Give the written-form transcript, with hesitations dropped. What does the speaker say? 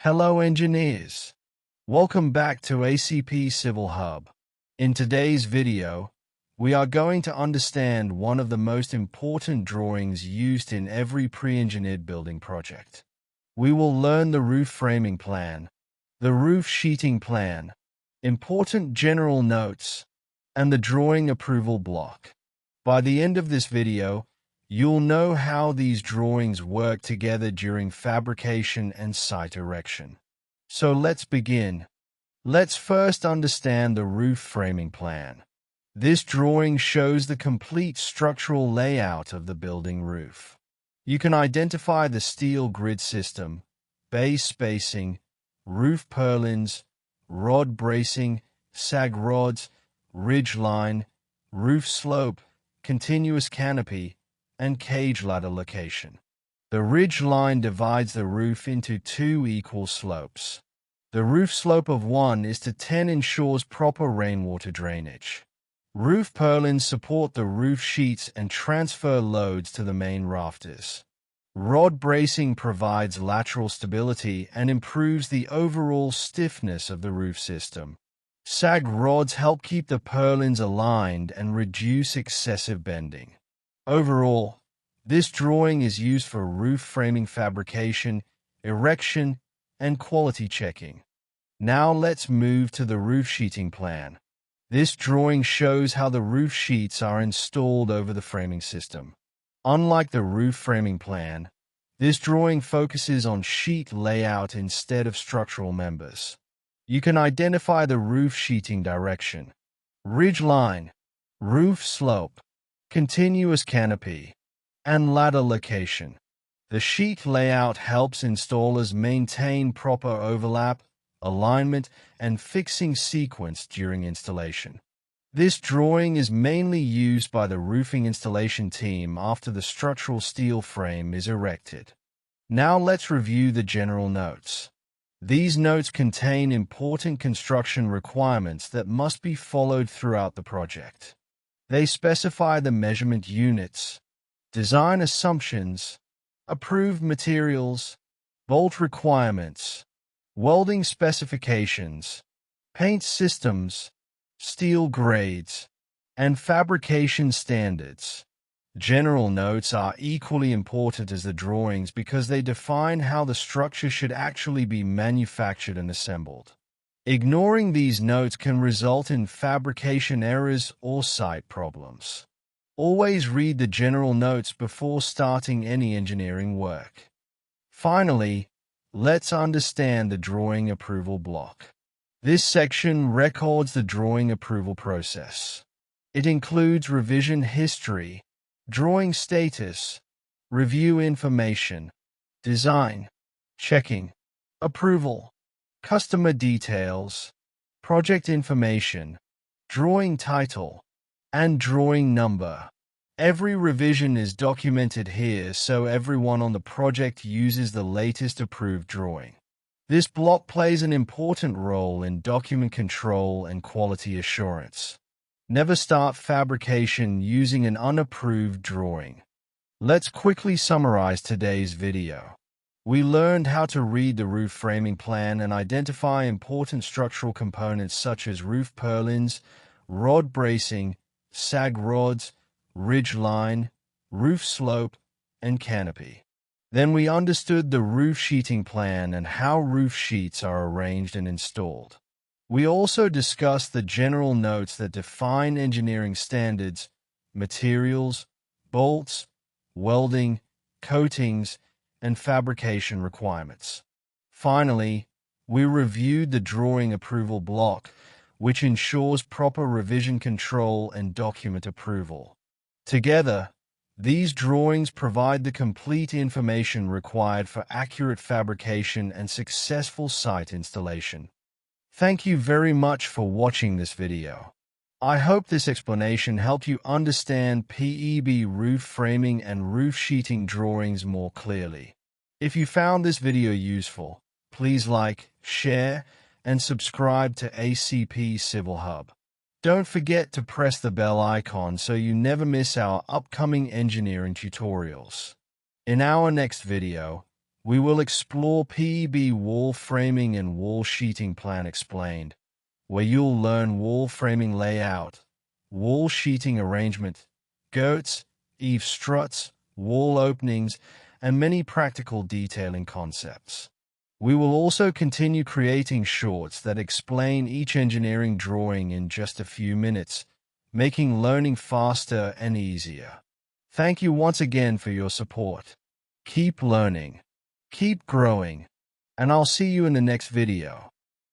Hello engineers! Welcome back to ACP Civil Hub. In today's video, we are going to understand one of the most important drawings used in every pre-engineered building project. We will learn the roof framing plan, the roof sheeting plan, important general notes, and the drawing approval block. By the end of this video, you'll know how these drawings work together during fabrication and site erection. So let's begin. Let's first understand the roof framing plan. This drawing shows the complete structural layout of the building roof. You can identify the steel grid system, base spacing, roof purlins, rod bracing, sag rods, ridge line, roof slope, continuous canopy, and cage ladder location. The ridge line divides the roof into two equal slopes. The roof slope of 1 is to 10 ensures proper rainwater drainage. Roof purlins support the roof sheets and transfer loads to the main rafters. Rod bracing provides lateral stability and improves the overall stiffness of the roof system. Sag rods help keep the purlins aligned and reduce excessive bending. Overall, this drawing is used for roof framing fabrication, erection, and quality checking. Now let's move to the roof sheeting plan. This drawing shows how the roof sheets are installed over the framing system. Unlike the roof framing plan, this drawing focuses on sheet layout instead of structural members. You can identify the roof sheeting direction, ridge line, roof slope, continuous canopy, and ladder location. The sheet layout helps installers maintain proper overlap, alignment, and fixing sequence during installation. This drawing is mainly used by the roofing installation team after the structural steel frame is erected. Now let's review the general notes. These notes contain important construction requirements that must be followed throughout the project. They specify the measurement units, design assumptions, approved materials, bolt requirements, welding specifications, paint systems, steel grades, and fabrication standards. General notes are equally important as the drawings because they define how the structure should actually be manufactured and assembled. Ignoring these notes can result in fabrication errors or site problems. Always read the general notes before starting any engineering work. Finally, let's understand the drawing approval block. This section records the drawing approval process. It includes revision history, drawing status, review information, design, checking, approval, customer details, project information, drawing title, and drawing number. Every revision is documented here so everyone on the project uses the latest approved drawing. This block plays an important role in document control and quality assurance. Never start fabrication using an unapproved drawing. Let's quickly summarize today's video. We learned how to read the roof framing plan and identify important structural components such as roof purlins, rod bracing, sag rods, ridge line, roof slope, and canopy. Then we understood the roof sheeting plan and how roof sheets are arranged and installed. We also discussed the general notes that define engineering standards, materials, bolts, welding, coatings, and fabrication requirements. Finally, we reviewed the drawing approval block, which ensures proper revision control and document approval. Together, these drawings provide the complete information required for accurate fabrication and successful site installation. Thank you very much for watching this video. I hope this explanation helped you understand PEB roof framing and roof sheeting drawings more clearly. If you found this video useful, please like, share, and subscribe to ACP Civil Hub. Don't forget to press the bell icon so you never miss our upcoming engineering tutorials. In our next video, We will explore PEB wall framing and wall sheeting plan explained, where you'll learn wall framing layout, wall sheeting arrangement, girts, eave struts, wall openings, and many practical detailing concepts. We will also continue creating shorts that explain each engineering drawing in just a few minutes, making learning faster and easier. Thank you once again for your support. Keep learning, keep growing, and I'll see you in the next video.